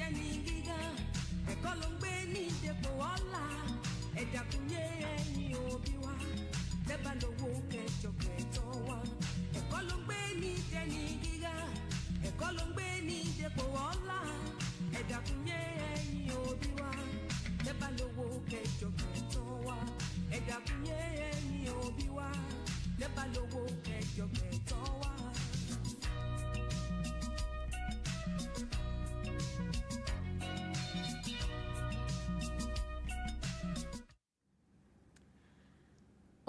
dẹni gíga, ẹ̀kọ́ ló ń gbé ní dépò ọlá. Ẹ dákun ẹ̀yin òbí wa, lẹ́bàá lówó kẹjọ kẹtọ́ wa. Ẹ̀kọ́ ló ń gbé ní dẹni gíga, ẹ̀kọ́ ló ń gbé ní dépò ọlá. Ẹ dákun ẹ̀yin òbí wa, lẹ́bàá lówó kẹjọ kẹtọ́ wa. Ẹ dákun ẹ̀yin òbí wa, lẹ́bàá lówó kẹjọ kẹtọ́ wa.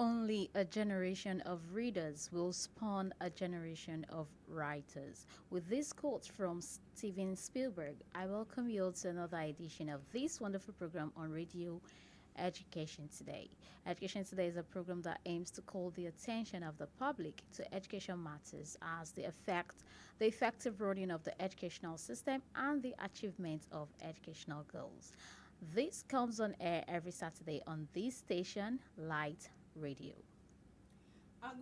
Only a generation of readers will spawn a generation of writers. With this quote from Steven Spielberg, I welcome you all to another edition of this wonderful program on radio, Education Today. Education Today is a program that aims to call the attention of the public to education matters as the effective running of the educational system and the achievement of educational goals. This comes on air every Saturday on this station, Light Radio. Our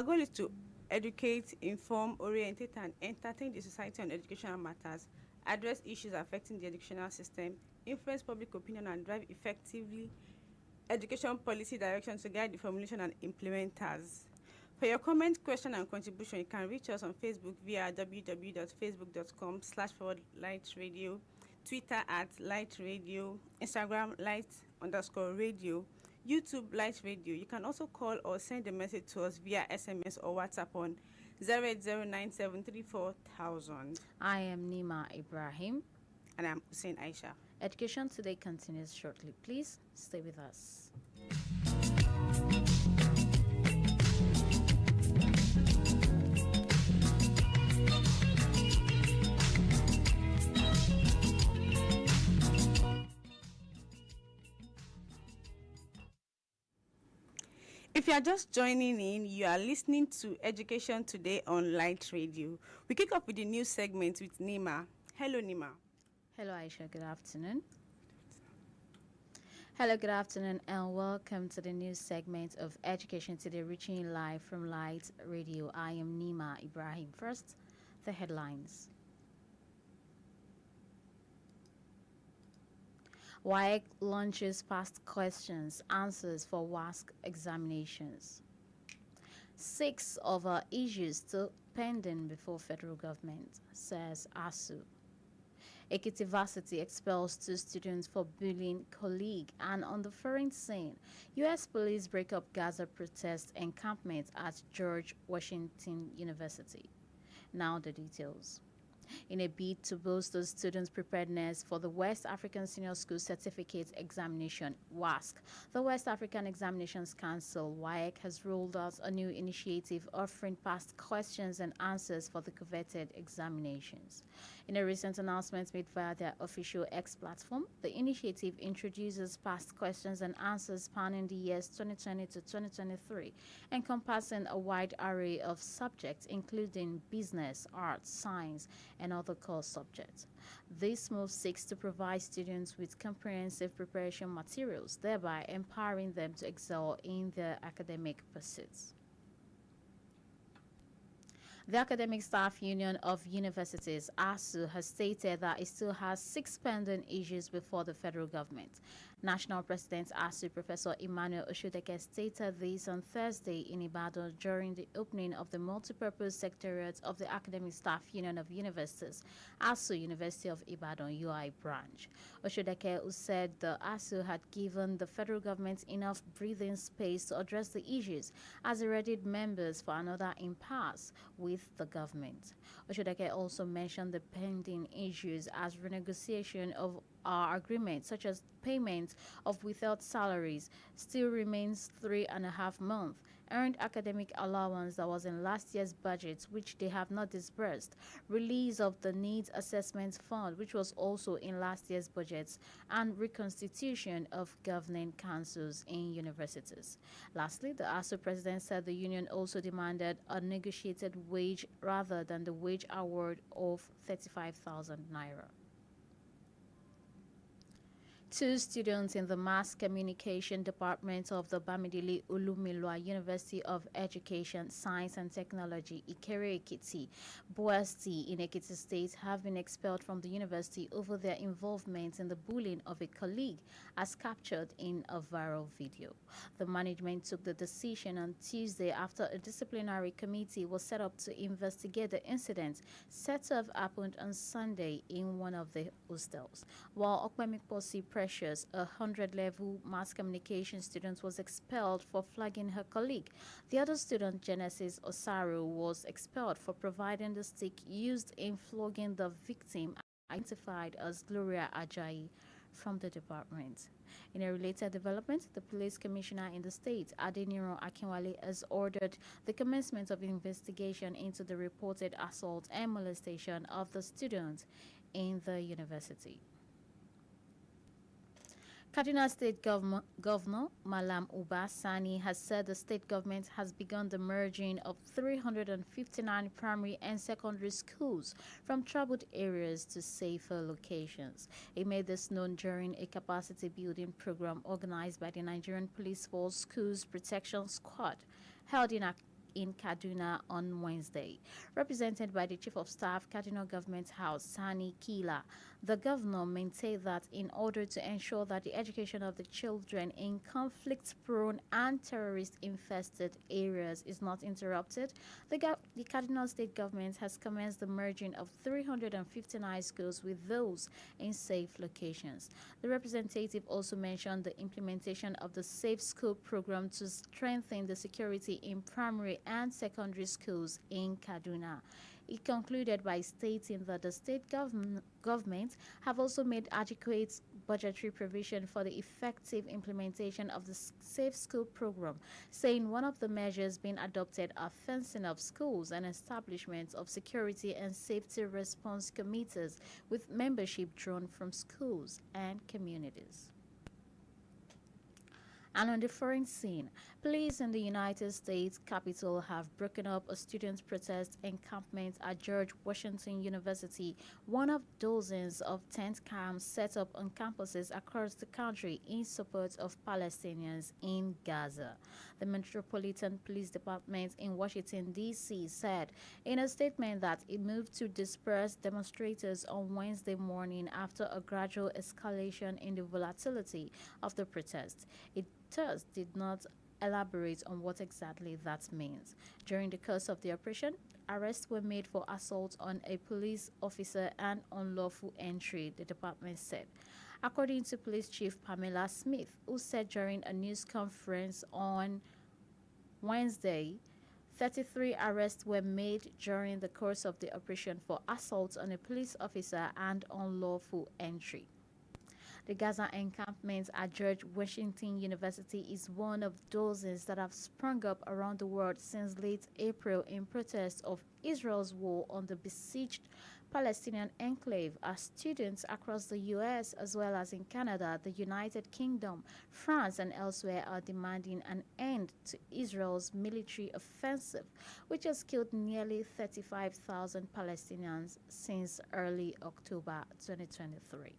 goal is to educate, inform, orientate, and entertain the society on educational matters, address issues affecting the educational system, influence public opinion, and drive effectively education policy direction to guide the formulation and implementers. For your comment, question, and contribution, you can reach us on Facebook via www.facebook.com/lightradio, Twitter @lightradio, Instagram light_radio, YouTube Light Radio. You can also call or send a message to us via SMS or WhatsApp on 08097341000. I am Nima Ibrahim. And I'm Hussein Aisha. Education Today continues shortly. Please stay with us. If you are just joining in, you are listening to Education Today on Light Radio. We kick off with the news segment with Nima. Hello, Nima. Hello, Aisha. Good afternoon. Hello, good afternoon, and welcome to the news segment of Education Today, reaching you live from Light Radio. I am Nima Ibrahim. First, the headlines. WAEC launches past questions, answers for WASC examinations. 6 of our issues still pending before federal government, says ASU. Ekiti Varsity expels 2 students for bullying colleague. And on the foreign scene, U.S. police break up Gaza protest encampment at George Washington University. Now the details. In a bid to boost the students' preparedness for the West African Senior School Certificate Examination, WASC, the West African Examinations Council, WAEC, has rolled out a new initiative offering past questions and answers for the coveted examinations. In a recent announcement made via their official X platform, the initiative introduces past questions and answers spanning the years 2020 to 2023, encompassing a wide array of subjects including business, arts, science, and other core subjects. This move seeks to provide students with comprehensive preparation materials, thereby empowering them to excel in their academic pursuits. The Academic Staff Union of Universities, ASU, has stated that it still has 6 pending issues before the federal government. National President ASU, Professor Emmanuel Oshodeke, stated this on Thursday in Ibadan during the opening of the multipurpose secretariat of the Academic Staff Union of Universities, ASU, University of Ibadan, UI branch. Oshodeke, who said the ASU had given the federal government enough breathing space to address the issues, as it readied members for another impasse with the government. Oshodeke also mentioned the pending issues as renegotiation of our agreements, such as payment of withheld salaries, still remains 3.5 months, earned academic allowance that was in last year's budget, which they have not disbursed, release of the needs assessment fund, which was also in last year's budget, and reconstitution of governing councils in universities. Lastly, the ASU president said the union also demanded a negotiated wage rather than the wage award of 35,000 naira. Two students in the Mass Communication Department of the Bamidele Olumilua University of Education, Science and Technology, Ikere Ekiti, Boasti in Ekiti State have been expelled from the university over their involvement in the bullying of a colleague as captured in a viral video. The management took the decision on Tuesday after a disciplinary committee was set up to investigate the incident set to have happened on Sunday in one of the hostels. While Okpemikposi Precious, a 100-level mass communication student, was expelled for flagging her colleague, the other student, Genesis Osaru, was expelled for providing the stick used in flogging the victim, identified as Gloria Ajayi, from the department. In a related development, the police commissioner in the state, Adeniro Akinwale, has ordered the commencement of investigation into the reported assault and molestation of the student in the university. Kaduna State Governor Malam Uba Sani has said the state government has begun the merging of 359 primary and secondary schools from troubled areas to safer locations. He made this known during a capacity building program organized by the Nigerian Police Force Schools Protection Squad held in Kaduna on Wednesday. Represented by the Chief of Staff, Kaduna Government House, Sani Kila, the governor maintained that in order to ensure that the education of the children in conflict-prone and terrorist-infested areas is not interrupted, the Kaduna State government has commenced the merging of 359 schools with those in safe locations. The representative also mentioned the implementation of the Safe School program to strengthen the security in primary and secondary schools in Kaduna. He concluded by stating that the state government have also made adequate budgetary provision for the effective implementation of the Safe School program, saying one of the measures being adopted are fencing of schools and establishment of security and safety response committees with membership drawn from schools and communities. And on the foreign scene, police in the United States Capitol have broken up a student protest encampment at George Washington University, one of dozens of tent camps set up on campuses across the country in support of Palestinians in Gaza. The Metropolitan Police Department in Washington, D.C. said in a statement that it moved to disperse demonstrators on Wednesday morning after a gradual escalation in the volatility of the protest. It thus did not elaborate on what exactly that means. During the course of the operation, arrests were made for assault on a police officer and unlawful entry, the department said. According to Police Chief Pamela Smith, who said during a news conference on Wednesday, 33 arrests were made during the course of the operation for assault on a police officer and unlawful entry. The Gaza encampment at George Washington University is one of dozens that have sprung up around the world since late April in protest of Israel's war on the besieged Palestinian enclave, as students across the U.S. as well as in Canada, the United Kingdom, France and elsewhere are demanding an end to Israel's military offensive, which has killed nearly 35,000 Palestinians since early October 2023.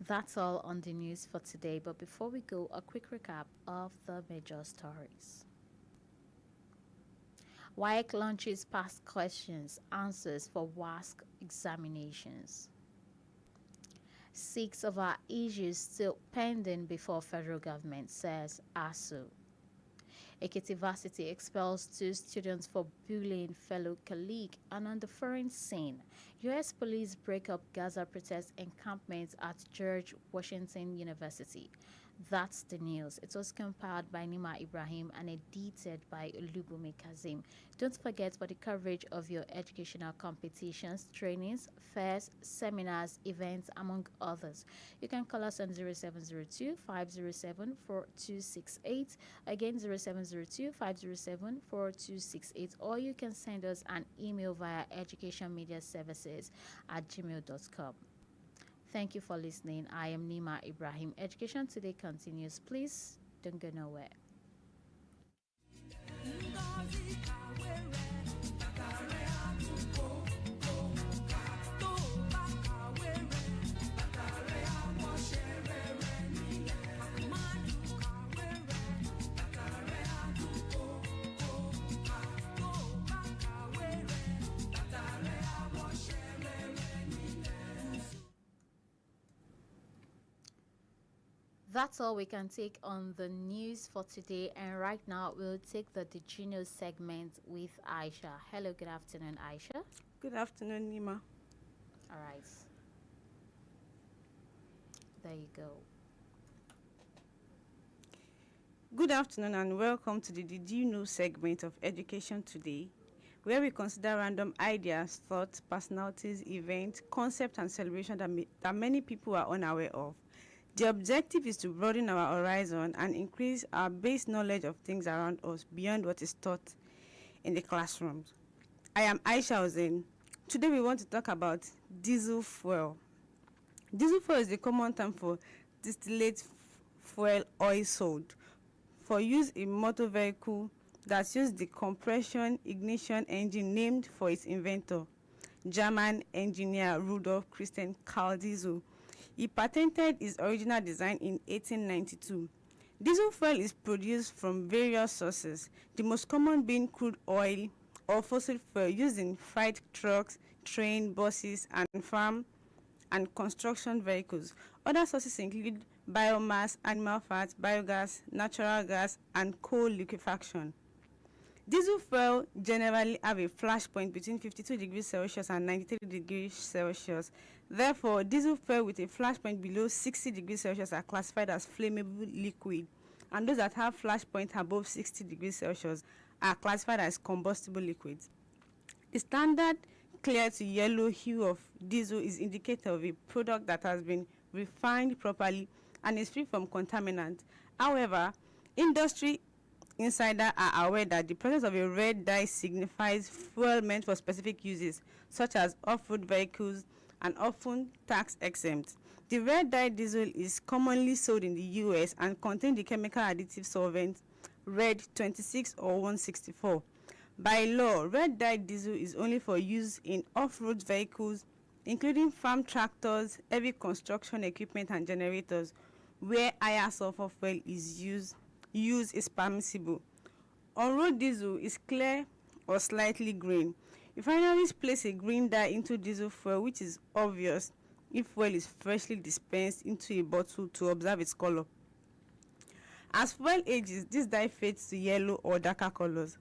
That's all on the news for today, but before we go, a quick recap of the major stories. WAEC launches past questions, answers for WASC examinations. 6 of our issues still pending before federal government, says ASU. Ekiti Varsity expels 2 students for bullying fellow colleague. And on the foreign scene, U.S. police break up Gaza protest encampments at George Washington University. That's the news. It was compiled by Nima Ibrahim and edited by OLUBUNMI KAZEEM. Don't forget for the coverage of your educational competitions, trainings, fairs, seminars, events, among others. You can call us on 0702-507-4268, again 0702-507-4268, or you can send us an email via educationmediaservices@gmail.com. Thank you for listening. I am Nima Ibrahim. Education Today continues. Please don't go nowhere. That's all we can take on the news for today. And right now, we'll take the Did You Know segment with Aisha. Hello, good afternoon, Aisha. Good afternoon, Nima. All right. There you go. Good afternoon and welcome to the Did You Know segment of Education Today, where we consider random ideas, thoughts, personalities, events, concepts, and celebrations that many people are unaware of. The objective is to broaden our horizon and increase our base knowledge of things around us beyond what is taught in the classrooms. I am Aisha Hussein. Today we want to talk about diesel fuel. Diesel fuel is the common term for distillate fuel oil sold for use in motor vehicle that use the compression ignition engine named for its inventor, German engineer Rudolf Christian Karl Diesel. He patented his original design in 1892. Diesel fuel is produced from various sources, the most common being crude oil or fossil fuel used in freight trucks, train, buses, and farm and construction vehicles. Other sources include biomass, animal fat, biogas, natural gas, and coal liquefaction. Diesel fuel generally have a flash point between 52 degrees Celsius and 93 degrees Celsius. Therefore, diesel fuel with a flash point below 60 degrees Celsius are classified as flammable liquid, and those that have flash point above 60 degrees Celsius are classified as combustible liquids. The standard clear to yellow hue of diesel is indicator of a product that has been refined properly and is free from contaminants. However, industry insiders are aware that the presence of a red dye signifies fuel meant for specific uses, such as off-road vehicles and often tax exempt. The red dye diesel is commonly sold in the US and contains the chemical additive solvent red 26 or 164. By law, red dye diesel is only for use in off-road vehicles, including farm tractors, heavy construction equipment, and generators, where higher sulfur fuel is used is permissible. On-road diesel is clear or slightly green. Refineries place a green dye into diesel fuel, which is obvious if fuel is freshly dispensed into a bottle to observe its color. As fuel ages, this dye fades to yellow or darker colors.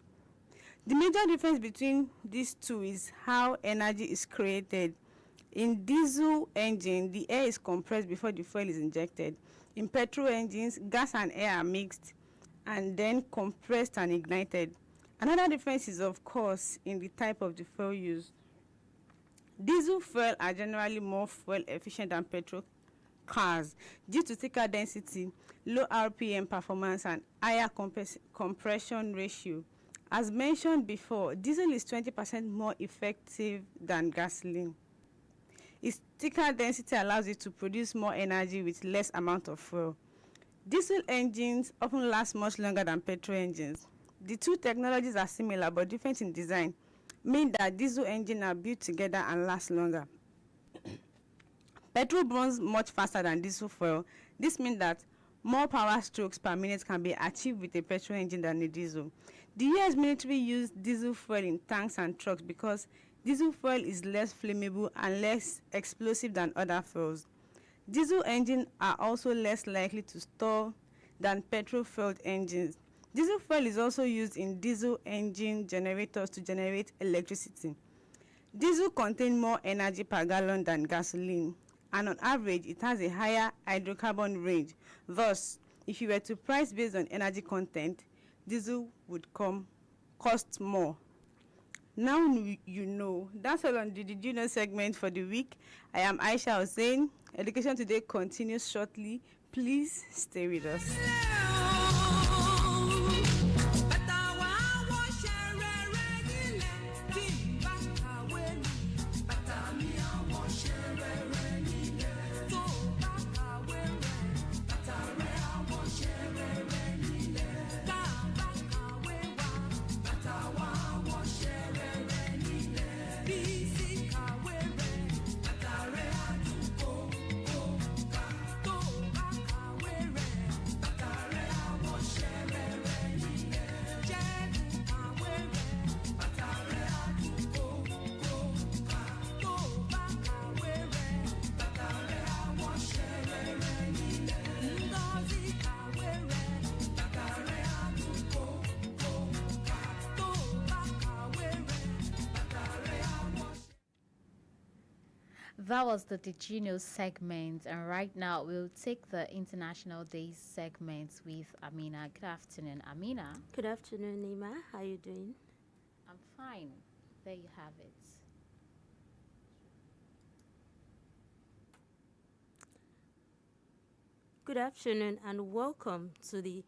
The major difference between these two is how energy is created. In diesel engine, the air is compressed before the fuel is injected. In petrol engines, gas and air are mixed and then compressed and ignited. Another difference is, of course, in the type of the fuel used. Diesel fuel are generally more fuel efficient than petrol cars due to thicker density, low RPM performance, and higher compression ratio. As mentioned before, diesel is 20% more effective than gasoline. Its thicker density allows it to produce more energy with less amount of fuel. Diesel engines often last much longer than petrol engines. The two technologies are similar but different in design, meaning that diesel engines are built together and last longer. Petrol burns much faster than diesel fuel. This means that more power strokes per minute can be achieved with a petrol engine than a diesel. The US military used diesel fuel in tanks and trucks because diesel fuel is less flammable and less explosive than other fuels. Diesel engines are also less likely to stall than petrol-fueled engines. Diesel fuel is also used in diesel engine generators to generate electricity. Diesel contains more energy per gallon than gasoline, and on average, it has a higher hydrocarbon range. Thus, if you were to price based on energy content, diesel would cost more. Now you know. That's all on the Did You Know segment for the week. I am Aisha Hussein. Education Today continues shortly. Please stay with us. That was the Did You Know segment, and right now we'll take the International Days segment with Amina. Good afternoon, Amina. Good afternoon, Nima. How are you doing? I'm fine. There you have it. Good afternoon and welcome to the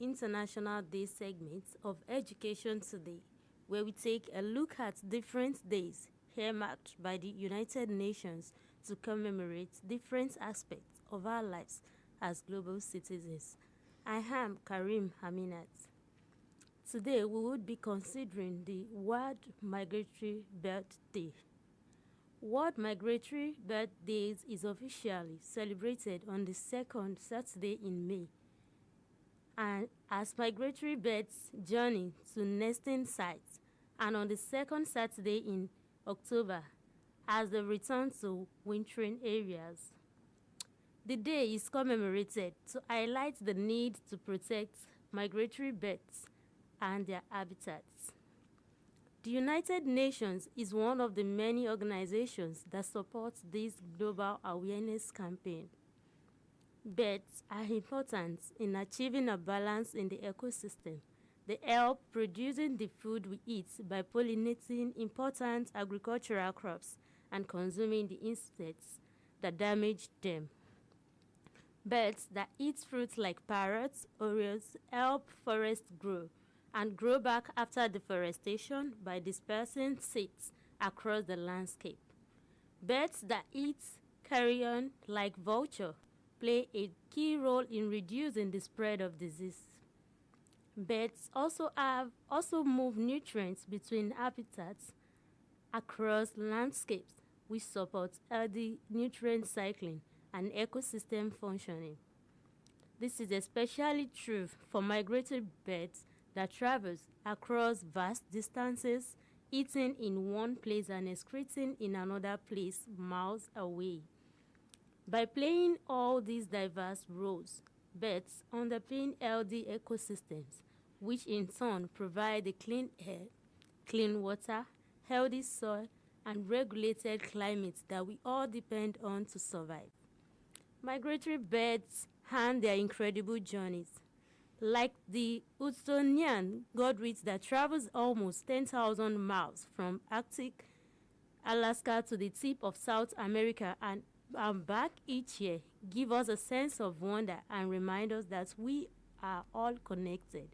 International Day segment of Education Today, where we take a look at different days earmarked by the United Nations to commemorate different aspects of our lives as global citizens. I am Karim Haminat. Today we would be considering the World Migratory Bird Day. World Migratory Bird Days is officially celebrated on the second Saturday in May, and as migratory birds journey to nesting sites, and on the second Saturday in October as they return to wintering areas. The day is commemorated to highlight the need to protect migratory birds and their habitats. The United Nations is one of the many organizations that supports this global awareness campaign. Birds are important in achieving a balance in the ecosystem. They help producing the food we eat by pollinating important agricultural crops and consuming the insects that damage them. Birds that eat fruits like parrots, orioles help forests grow and grow back after deforestation by dispersing seeds across the landscape. Birds that eat carrion like vulture play a key role in reducing the spread of disease. Birds also move nutrients between habitats across landscapes, which supports healthy nutrient cycling and ecosystem functioning. This is especially true for migratory birds that travels across vast distances, eating in one place and excreting in another place miles away. By playing all these diverse roles, birds underpin healthy ecosystems, which in turn provide the clean air, clean water, healthy soil, and regulated climate that we all depend on to survive. Migratory birds hand their incredible journeys, like the Hudsonian godwit that travels almost 10,000 miles from Arctic Alaska to the tip of South America and back each year, give us a sense of wonder and remind us that we are all connected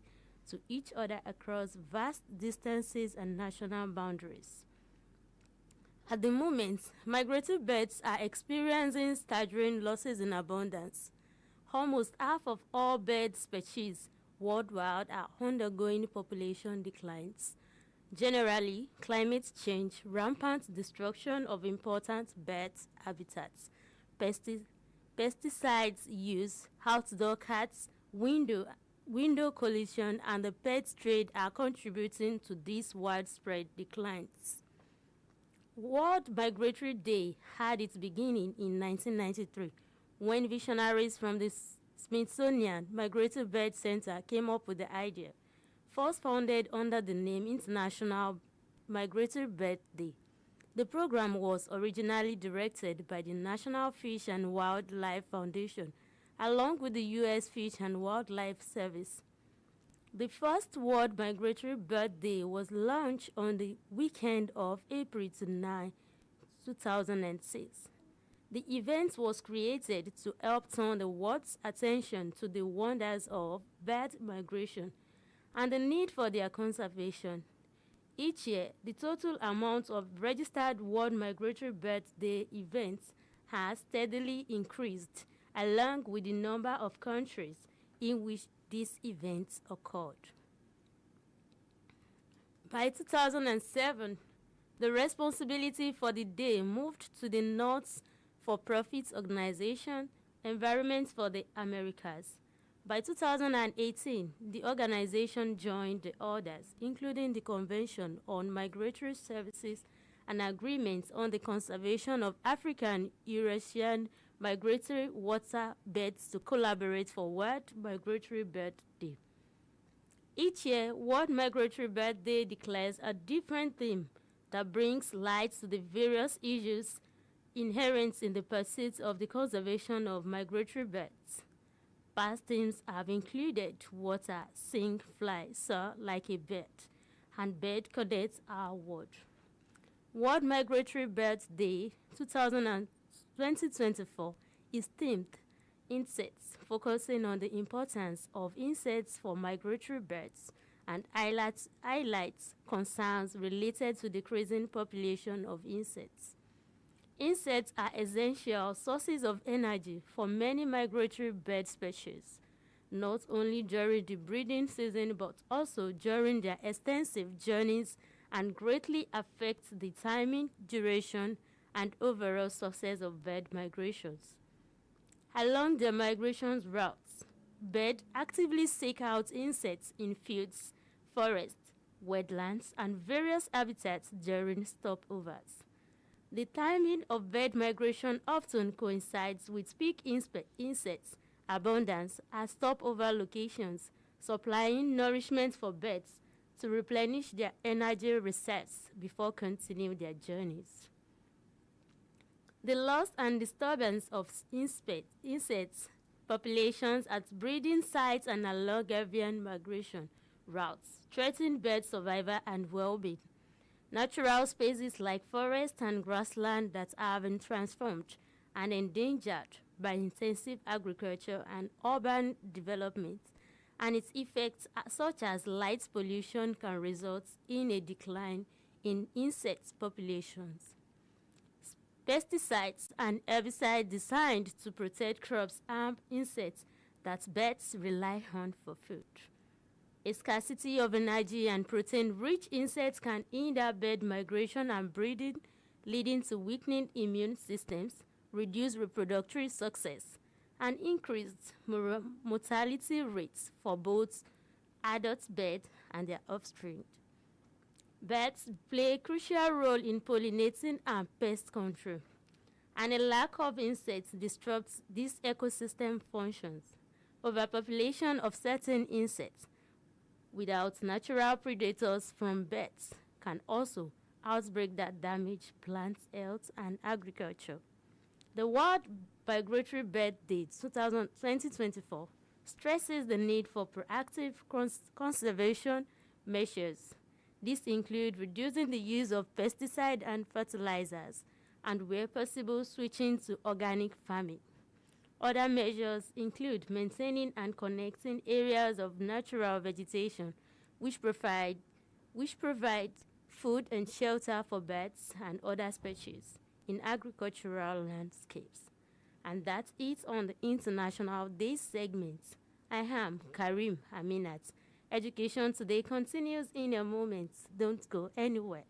to each other across vast distances and national boundaries. At the moment, migratory birds are experiencing staggering losses in abundance. Almost half of all bird species worldwide are undergoing population declines. Generally, climate change, rampant destruction of important bird habitats, pesticides use, outdoor cats, window collision, and the pet trade are contributing to these widespread declines. World Migratory Day had its beginning in 1993 when visionaries from the Smithsonian Migratory Bird Center came up with the idea, first founded under the name International Migratory Bird Day. The program was originally directed by the National Fish and Wildlife Foundation, along with the U.S. Fish and Wildlife Service. The first World Migratory Bird Day was launched on the weekend of April 9, 2006. The event was created to help turn the world's attention to the wonders of bird migration and the need for their conservation. Each year, the total amount of registered World Migratory Bird Day events has steadily increased, along with the number of countries in which these events occurred. By 2007, the responsibility for the day moved to the not-for-profit organization Environment for the Americas. By 2018, the organization joined the others, including the Convention on Migratory Services and agreements on the conservation of African Eurasian migratory water birds to collaborate for World Migratory Bird Day. Each year, World Migratory Bird Day declares a different theme that brings light to the various issues inherent in the pursuit of the conservation of migratory birds. Past themes have included water, sing, fly, soar like a bird, and bird cadets our world. World Migratory Birds Day 2024 is themed Insects, focusing on the importance of insects for migratory birds and highlights concerns related to decreasing population of insects. Insects are essential sources of energy for many migratory bird species, not only during the breeding season but also during their extensive journeys, and greatly affect the timing, duration, and overall success of bird migrations. Along their migration routes, birds actively seek out insects in fields, forests, wetlands, and various habitats during stopovers. The timing of bird migration often coincides with peak insect abundance at stopover locations, supplying nourishment for birds to replenish their energy reserves before continuing their journeys. The loss and disturbance of insects populations at breeding sites and along avian migration routes threaten bird survival and well-being. Natural spaces like forest and grassland that have been transformed and endangered by intensive agriculture and urban development, and its effects such as light pollution can result in a decline in insect populations. Pesticides and herbicides designed to protect crops harm insects that birds rely on for food. A scarcity of energy and protein-rich insects can hinder bird migration and breeding, leading to weakening immune systems, reduced reproductive success, and increased mortality rates for both adult birds and their offspring. Birds play a crucial role in pollinating and pest control, and a lack of insects disrupts these ecosystem functions. Overpopulation of certain insects without natural predators from birds can also outbreak that damage plant health and agriculture. The World Migratory Bird Day 2024 stresses the need for proactive conservation measures. These include reducing the use of pesticide and fertilizers, and where possible, switching to organic farming. Other measures include maintaining and connecting areas of natural vegetation which provide food and shelter for birds and other species in agricultural landscapes. And that's it on the International Day segment. I am Karim Aminat. Education Today continues in a moment. Don't go anywhere.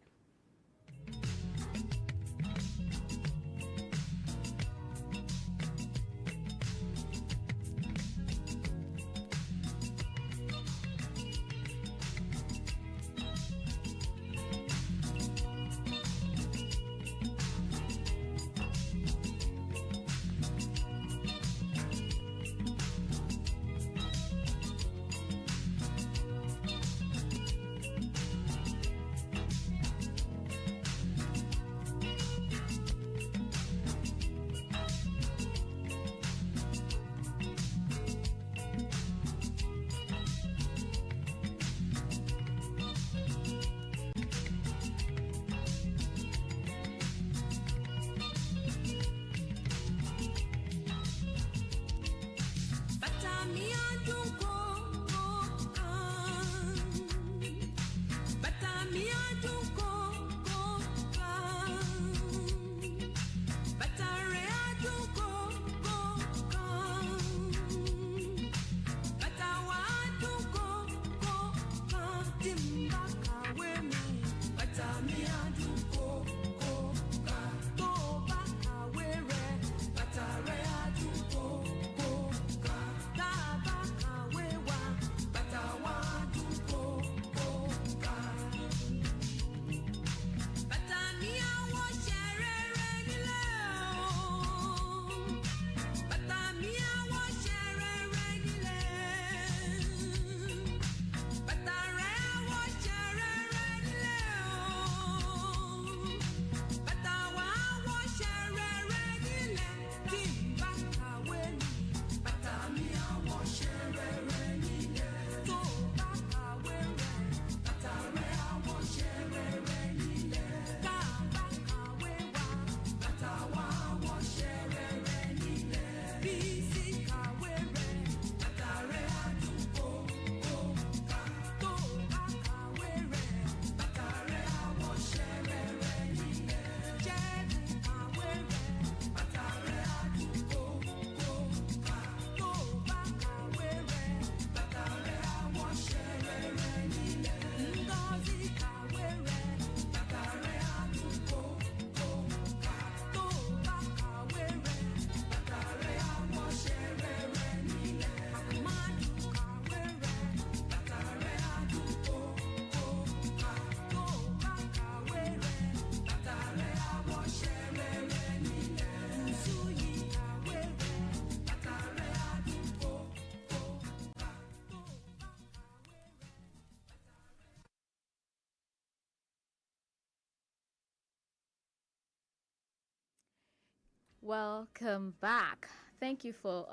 Welcome back. Thank you for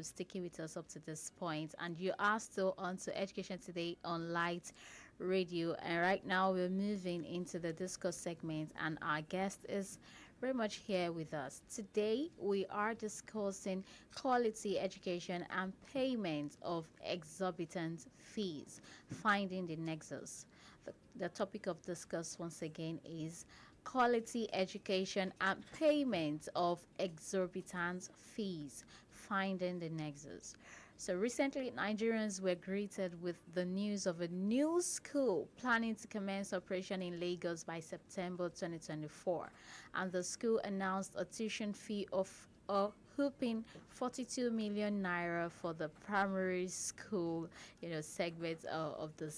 sticking with us up to this point. And you are still on to Education Today on Light Radio. And right now we're moving into the discourse segment, and our guest is very much here with us. Today we are discussing quality education and payment of exorbitant fees, finding the nexus. The topic of discuss once again is quality education and payment of exorbitant fees, finding the nexus. So recently, Nigerians were greeted with the news of a new school planning to commence operation in Lagos by September 2024. And the school announced a tuition fee of a whooping 42 million naira for the primary school, segment of the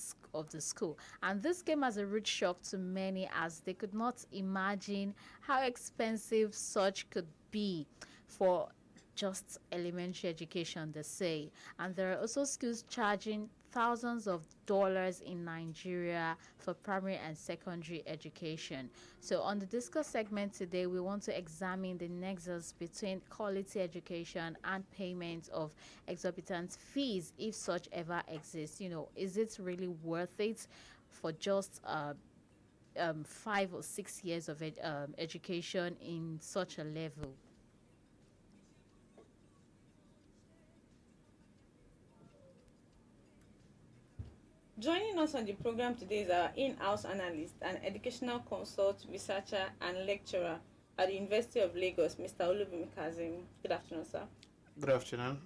school. And this came as a rude shock to many, as they could not imagine how expensive such could be for just elementary education, they say. And there are also schools charging thousands of dollars in Nigeria for primary and secondary education. So on the discuss segment today, we want to examine the nexus between quality education and payment of exorbitant fees, if such ever exists. Is it really worth it for just 5 or 6 years of education in such a level? Joining us on the program today is our in-house analyst and educational consult, researcher, and lecturer at the University of Lagos, Mr. OLUBUNMI KAZEEM. Good afternoon, sir. Good afternoon.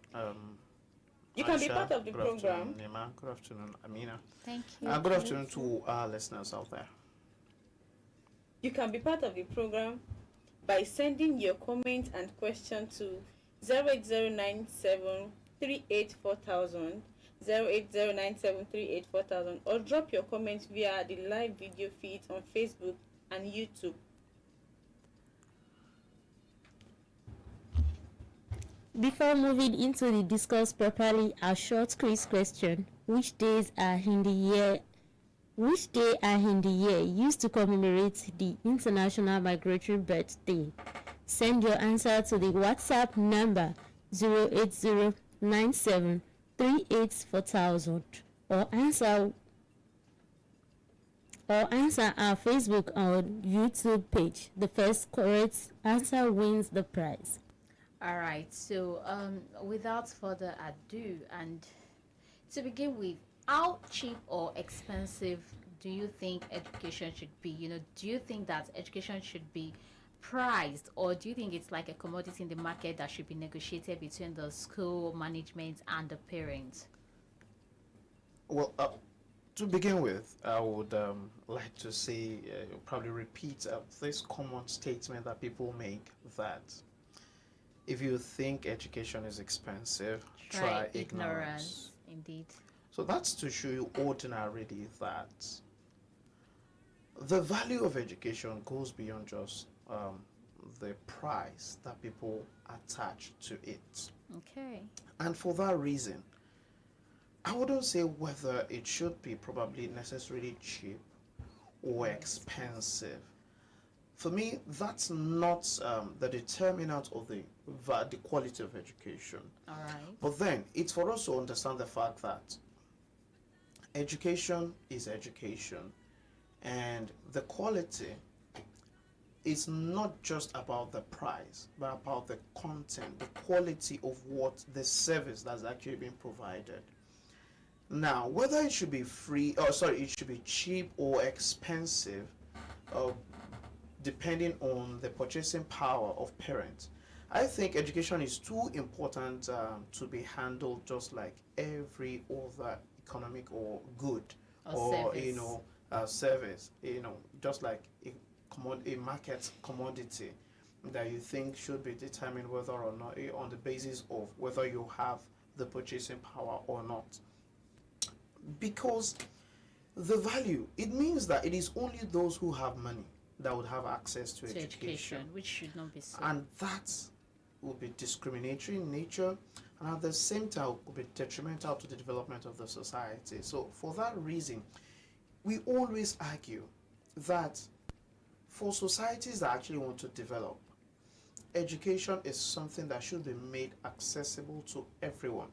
You can be Aisha. part of the Good program. afternoon, Nima. Good afternoon, Amina. Thank you. Good afternoon to our listeners out there. You can be part of the program by sending your comments and questions to 08097 384000, 08097 384000, or drop your comments via the live video feeds on Facebook and YouTube. Before moving into the discuss properly, our short quiz question: which days are in the year? Which day are in the year used to commemorate the International Migratory Birthday? Send your answer to the WhatsApp number 08097 384000, or answer our Facebook or YouTube page. The first correct answer wins the prize. All right, so without further ado, and to begin with, how cheap or expensive do you think education should be? Do you think that education should be priced, or do you think it's like a commodity in the market that should be negotiated between the school management and the parents? Well, to begin with, I would like to say, probably repeat this common statement that people make, that if you think education is expensive, try ignorance. Indeed. So that's to show you ordinarily that the value of education goes beyond just the price that people attach to it. Okay. And for that reason, I wouldn't say whether it should be probably necessarily cheap or expensive. For me, that's not the determinant of the quality of education. All right. But then, it's for us to understand the fact that education is education, and the quality is not just about the price, but about the content, the quality of what the service that's actually being provided. Now, whether it should be it should be cheap or expensive, depending on the purchasing power of parents, I think education is too important to be handled just like every other economic or good or service. Just like a market commodity that you think should be determined whether or not on the basis of whether you have the purchasing power or not. Because the value, it means that it is only those who have money that would have access to education, which should not be so. and that will be discriminatory in nature, and at the same time will be detrimental to the development of the society. So for that reason, we always argue that for societies that actually want to develop, education is something that should be made accessible to everyone.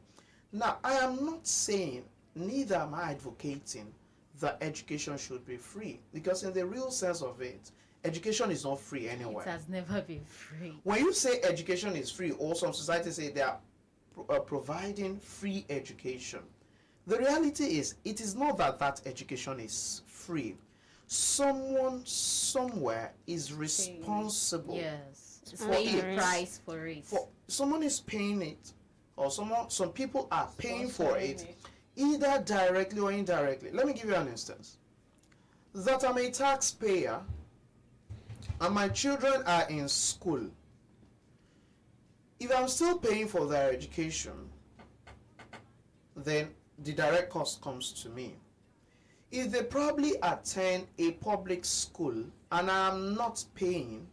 Now, I am not saying, neither am I advocating that education should be free, because in the real sense of it, education is not free anywhere. It has never been free. When you say education is free, or some societies say they are providing free education, the reality is it is not that that education is free. Someone somewhere is responsible. Yes, it's For paying it. the price for it. Someone is paying it, or some people are paying for it, either directly or indirectly. Let me give you an instance. That I'm a taxpayer and my children are in school. If I'm still paying for their education, then the direct cost comes to me. If they probably attend a public school and I'm not paying,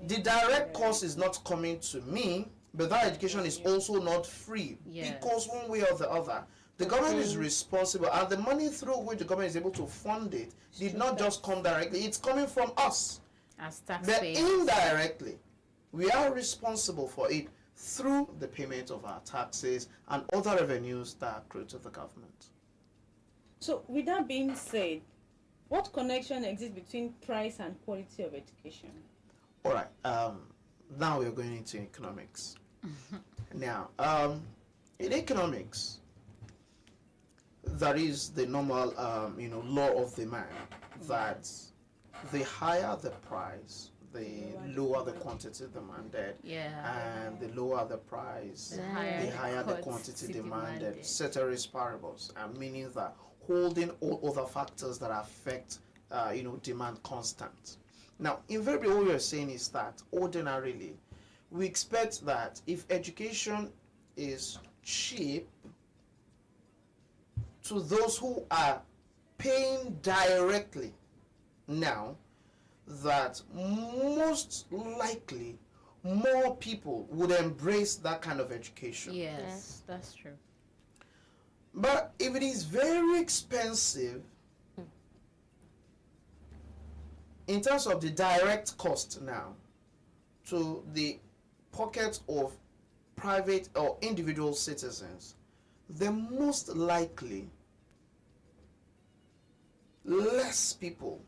the direct cost is not coming to me, but that education is also not free. Yes. Because one way or the other, the government is responsible, and the money through which the government is able to fund it did not just come directly, it's coming from us. As But taxpayers. indirectly, we are responsible for it through the payment of our taxes and other revenues that accrue to the government. So, with that being said, what connection exists between price and quality of education? All right. Now we're going into economics. Now, in economics, that is the normal, law of demand, that the higher the price, the lower the quantity demanded, and the lower the price, The the higher the quantity demanded, ceteris paribus, meaning that holding all other factors that affect, demand constant. Now, invariably, what we're saying is that ordinarily, we expect that if education is cheap to those who are paying directly now, that most likely more people would embrace that kind of education. Yes, that's true. But if it is very expensive, in terms of the direct cost now to the pockets of private or individual citizens, then most likely less people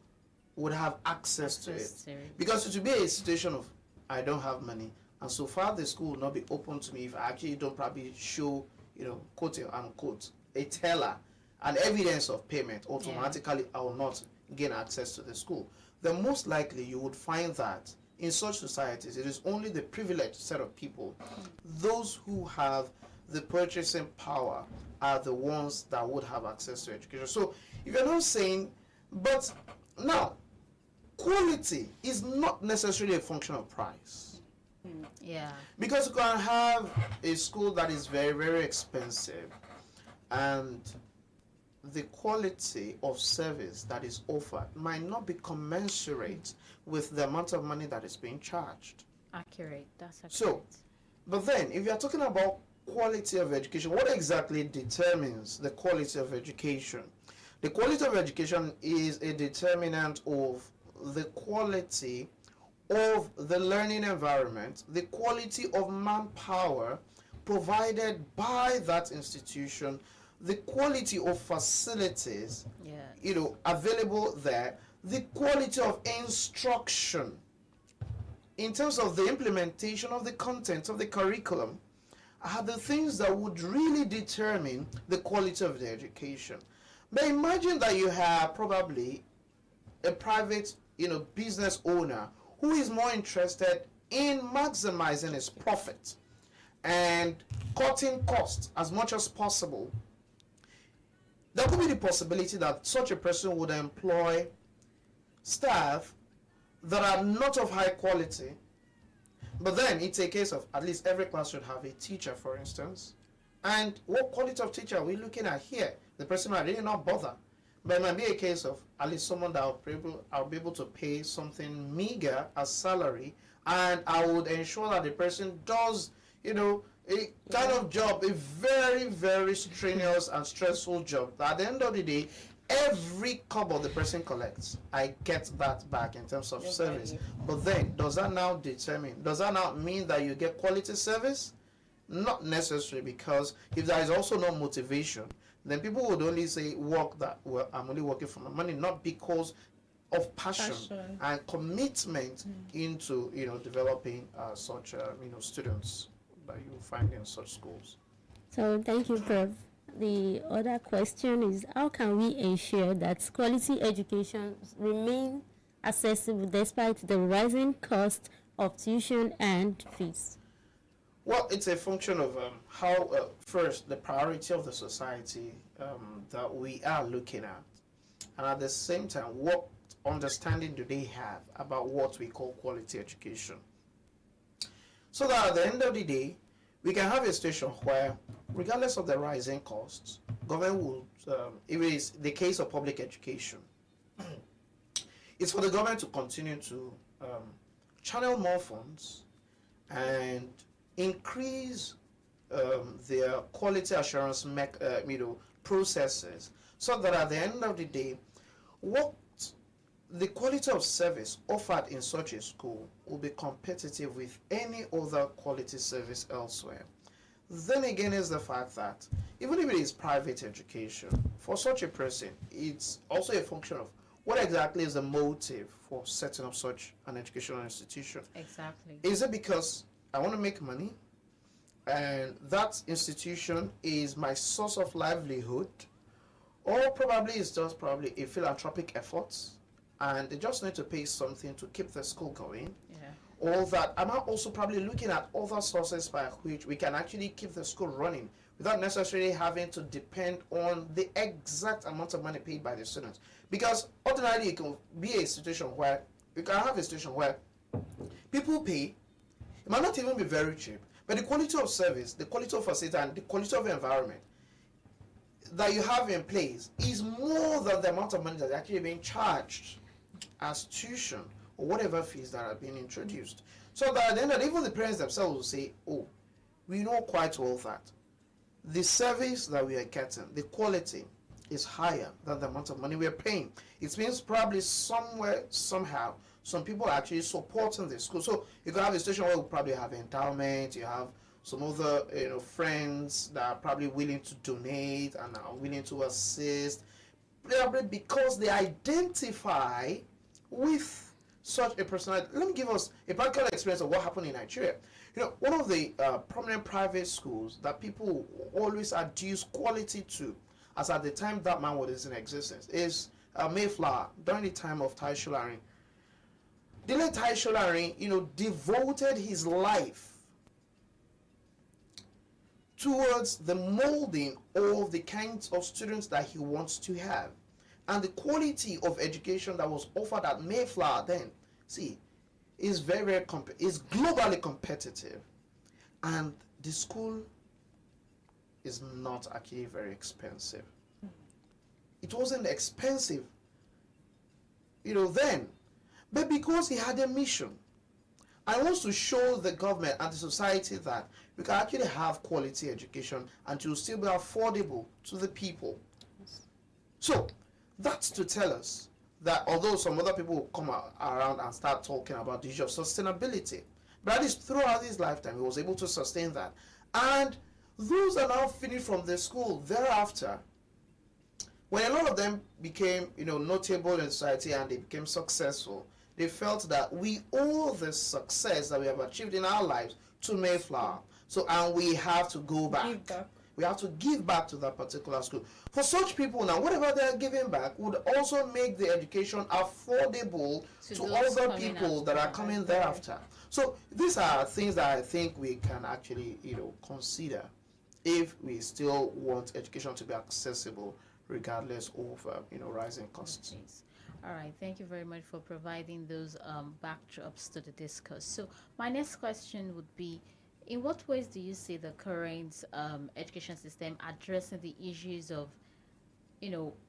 would have access to it. Because it would be a situation of, I don't have money, and so far the school will not be open to me if I actually don't probably show, quote unquote, a teller and evidence of payment. Automatically I will not gain access to the school. Then most likely you would find that in such societies it is only the privileged set of people, those who have the purchasing power, are the ones that would have access to education. So if you're not saying, but now quality is not necessarily a function of price. Yeah. Because you can have a school that is very, very expensive, and the quality of service that is offered might not be commensurate with the amount of money that is being charged. Accurate. That's accurate. So, but then, if you're talking about quality of education, what exactly determines the quality of education? The quality of education is a determinant of the quality of the learning environment, the quality of manpower provided by that institution, the quality of facilities, available there, the quality of instruction in terms of the implementation of the content of the curriculum, are the things that would really determine the quality of the education. But imagine that you have probably a private, business owner who is more interested in maximizing his profit and cutting costs as much as possible. There could be the possibility that such a person would employ staff that are not of high quality. But then it's a case of at least every class should have a teacher, for instance. And what quality of teacher are we looking at here? The person might really not bother. But it might be a case of at least someone that I'll be able to pay something meager as salary, and I would ensure that the person does, a kind of job, a very, very strenuous and stressful job. That at the end of the day, every kobo the person collects, I get that back in terms of service. But then, does that now mean that you get quality service? Not necessary, because if there is also no motivation, then people would only say work that, well, I'm only working for my money, not because of passion and commitment into developing such students that you find in such schools. So thank you, Prof. The other question is, how can we ensure that quality education remain accessible despite the rising cost of tuition and fees? Well, it's a function of how, first, the priority of the society that we are looking at, and at the same time, what understanding do they have about what we call quality education. So that at the end of the day, we can have a situation where, regardless of the rising costs, government will, if it is the case of public education, it's for the government to continue to channel more funds and increase their quality assurance processes, so that at the end of the day, what the quality of service offered in such a school will be competitive with any other quality service elsewhere. Then again is the fact that even if it is private education, for such a person, it's also a function of what exactly is the motive for setting up such an educational institution. Exactly. Is it because I want to make money and that institution is my source of livelihood, or probably it's just probably a philanthropic effort and they just need to pay something to keep the school going? Or that I'm also probably looking at other sources by which we can actually keep the school running without necessarily having to depend on the exact amount of money paid by the students. Because ordinarily it can be a situation where you can have a situation where people pay, it might not even be very cheap, but the quality of service, the quality of facility, and the quality of environment that you have in place is more than the amount of money that's actually being charged as tuition or whatever fees that are being introduced. So that at the end of the day, even the parents themselves will say, oh, we know quite well that the service that we are getting, the quality is higher than the amount of money we are paying. It means probably somewhere, somehow, some people are actually supporting the school. So you can have a situation where you probably have endowment, you have some other friends that are probably willing to donate and are willing to assist, probably because they identify with such a personality. Let me give us a practical experience of what happened in Nigeria. One of the prominent private schools that people always adduce quality to, as at the time that man was in existence, is Mayflower, during the time of Tai Solarin. The late Tai Solarin, devoted his life towards the molding of the kinds of students that he wants to have. And the quality of education that was offered at Mayflower then, is very, is globally competitive. And the school is not actually very expensive. It wasn't expensive, then, but because he had a mission, I want to show the government and the society that we can actually have quality education and to still be affordable to the people. So that's to tell us that although some other people will come around and start talking about the issue of sustainability, but at least throughout his lifetime he was able to sustain that. And those are now finished from the school thereafter, when a lot of them became notable in society and they became successful, they felt that we owe the success that we have achieved in our lives to Mayflower. So, and we have to go back. We have to give back to that particular school. For such people now, whatever they are giving back would also make the education affordable to other people that are coming thereafter. So these are things that I think we can actually, consider if we still want education to be accessible regardless of, rising costs. All right, thank you very much for providing those backdrops to the discourse. So my next question would be, in what ways do you see the current education system addressing the issues of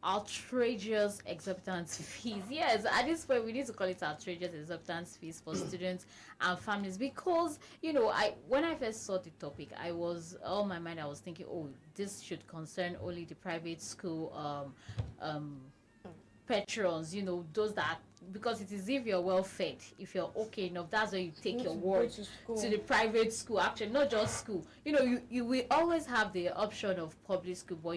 outrageous exorbitant fees. Yes, at this point we need to call it outrageous exorbitant fees for students and families, because when I first saw the topic, I was on my mind, I was thinking, oh, this should concern only the private school patrons, those that, because it is if you're well fed, if you're okay enough, that's where you take your word to the private school. Actually, not just school. You will always have the option of public school, but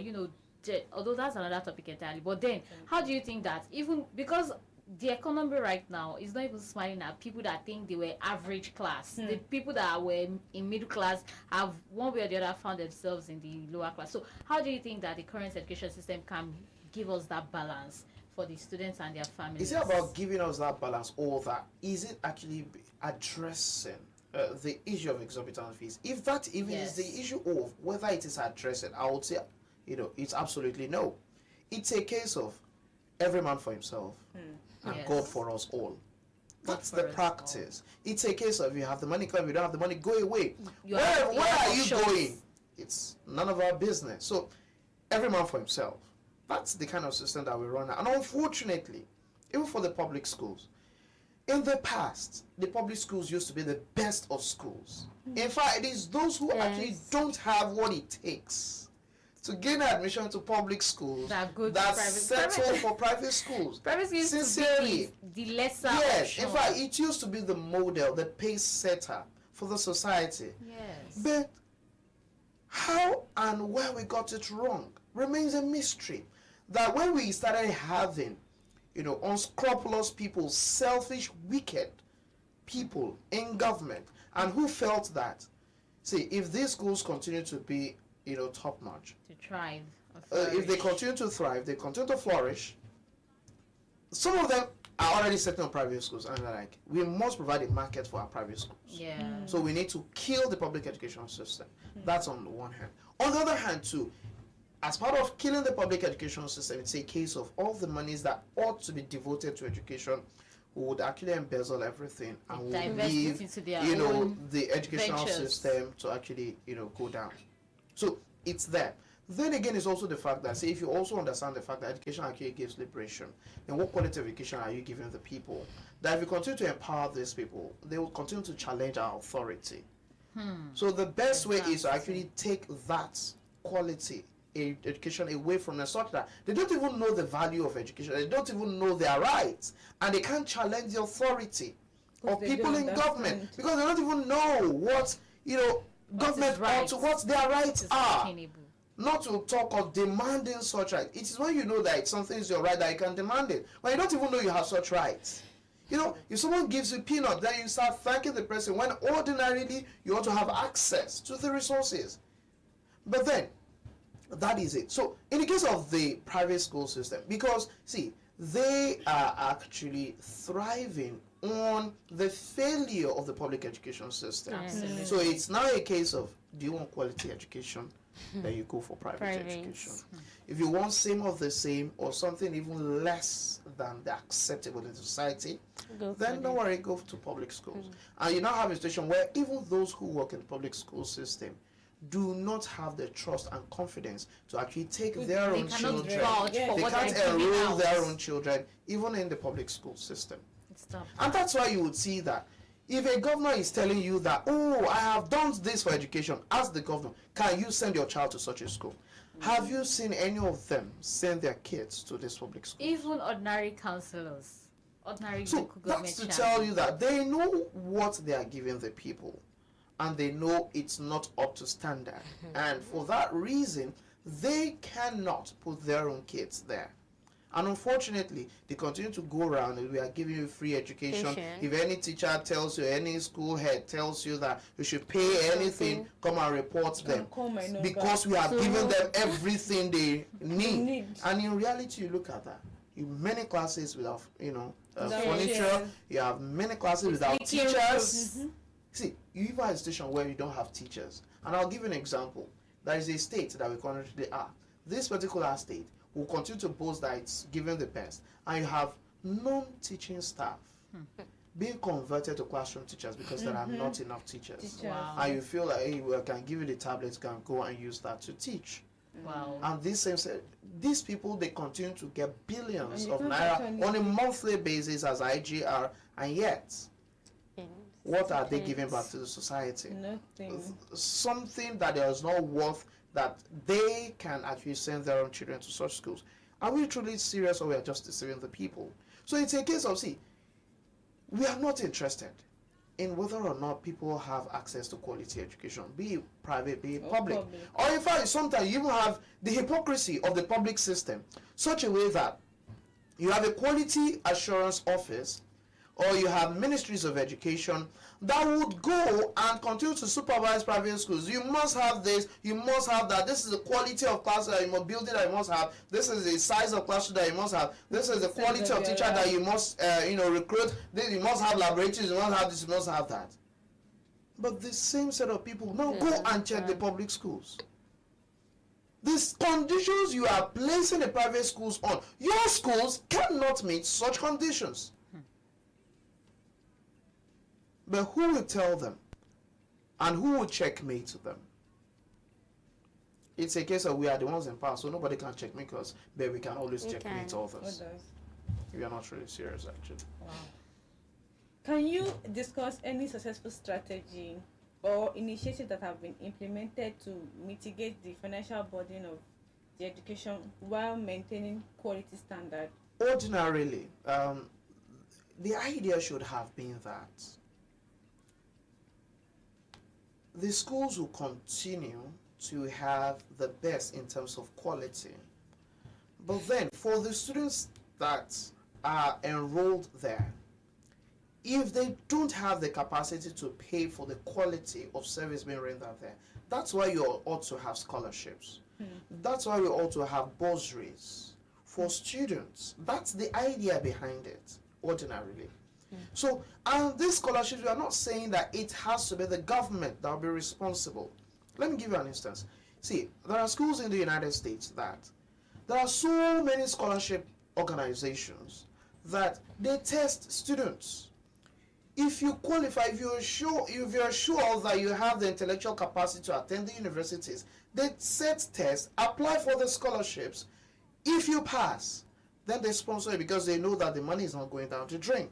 although that's another topic entirely. But then, how do you think that, even because the economy right now is not even smiling at people that think they were average class, the people that were in middle class have one way or the other found themselves in the lower class. So how do you think that the current education system can give us that balance for the students and their families? Is it about giving us that balance, or that is it actually addressing the issue of exorbitant fees? If that even is the issue of whether it is addressing, I would say, it's absolutely no. It's a case of every man for himself and God for us all. That's the practice. It's a case of, you have the money, come, you don't have the money, go away. Where are you going? It's none of our business. So every man for himself. That's the kind of system that we run. And unfortunately, even for the public schools, in the past, the public schools used to be the best of schools. In fact, it is those who actually don't have what it takes to gain admission to public schools that settle for private schools. Private schools sincerely, the lesser option. In fact, it used to be the model, the pace setter for the society. Yes. But how and where we got it wrong remains a mystery. That when we started having, unscrupulous people, selfish, wicked people in government, and who felt that, see, if these schools continue to be, top notch, to thrive, if they continue to thrive, they continue to flourish. Some of them are already setting up private schools, and they're like, we must provide a market for our private schools. Yeah. So we need to kill the public education system. That's on the one hand. On the other hand, too, as part of killing the public education system, it's a case of all the monies that ought to be devoted to education would actually embezzle everything and would leave, the educational system to actually, go down. So it's there. Then again, it's also the fact that, if you also understand the fact that education actually gives liberation, then what quality of education are you giving the people? That if you continue to empower these people, they will continue to challenge our authority. So the best way is to actually take that quality education away from them, such that they don't even know the value of education, they don't even know their rights, and they can't challenge the authority of people in government, because they don't even know what government ought to, what their rights are. Not to talk of demanding such rights. It is when you know that something is your right that you can demand it, when you don't even know you have such rights. If someone gives you peanut, then you start thanking the person, when ordinarily you ought to have access to the resources. But then that is it. So in the case of the private school system, because see, they are actually thriving on the failure of the public education system. So it's now a case of, do you want quality education? Then you go for private education. If you want same of the same, or something even less than the acceptable in society, then don't worry, go to public schools. And you now have a situation where even those who work in the public school system do not have the trust and confidence to actually take their own children. They can't enroll their own children even in the public school system. And that's why you would see that if a governor is telling you that, oh, I have done this for education, ask the governor, can you send your child to such a school? Have you seen any of them send their kids to this public school? Even ordinary councillors, ordinary local government. That's to tell you that they know what they are giving the people, and they know it's not up to standard. And for that reason, they cannot put their own kids there. And unfortunately, they continue to go around and we are giving you free education. If any teacher tells you, any school head tells you that you should pay anything, come and report them. Because we have given them everything they need. And in reality, you look at that. You have many classes without, furniture. You have many classes without teachers. See, you even have a station where you don't have teachers. And I'll give you an example. There is a state that we currently are. This particular state will continue to boast that it's given the best. And you have non-teaching staff being converted to classroom teachers because there are not enough teachers. Wow. And you feel like, hey, we can give you the tablets, you can go and use that to teach. Wow. And these people, they continue to get billions And of you can't naira actually on a monthly basis as IGR, and yet, And what are they stipends. giving back to the society? Nothing. Something that is not worth that they can actually send their own children to such schools. Are we truly serious, or we are just deceiving the people? So it's a case of, see, we are not interested in whether or not people have access to quality education, be it private, be it public. Or in fact, sometimes you even have the hypocrisy of the public system, such a way that you have a quality assurance office, or you have ministries of education that would go and continue to supervise private schools. You must have this, you must have that. This is the quality of class that you must build that you must have. This is the size of classroom that you must have. This is the quality of teacher that you must recruit. This, you must have laboratories, you must have this, you must have that. But the same set of people now go and check the public schools. These conditions you are placing the private schools on, your schools cannot meet such conditions. But who will tell them? And who will checkmate them? It's a case of we are the ones in power, so nobody can checkmate us, but we can always checkmate others. We are not really serious, actually. Wow. Can you discuss any successful strategy or initiatives that have been implemented to mitigate the financial burden of the education while maintaining quality standard? Ordinarily, the idea should have been that the schools will continue to have the best in terms of quality. But then, for the students that are enrolled there, if they don't have the capacity to pay for the quality of service being rendered there, that's why you ought to have scholarships. That's why we ought to have bursaries for students. That's the idea behind it, ordinarily. So, and these scholarships, we are not saying that it has to be the government that will be responsible. Let me give you an instance. See, there are schools in the United States that there are so many scholarship organizations that they test students. If you qualify, if you're sure that you have the intellectual capacity to attend the universities, they set tests, apply for the scholarships. If you pass, then they sponsor it because they know that the money is not going down the drain.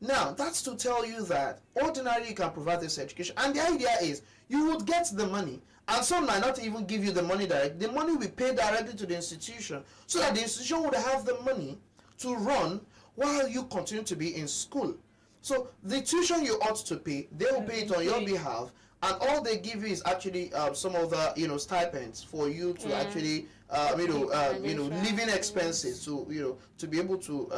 Now, that's to tell you that ordinarily you can provide this education. And the idea is you would get the money, and some might not even give you the money directly. The money will be paid directly to the institution so that the institution would have the money to run while you continue to be in school. So the tuition you ought to pay, they will pay it on your behalf, and all they give you is actually some of the stipends for you to actually living expenses to be able to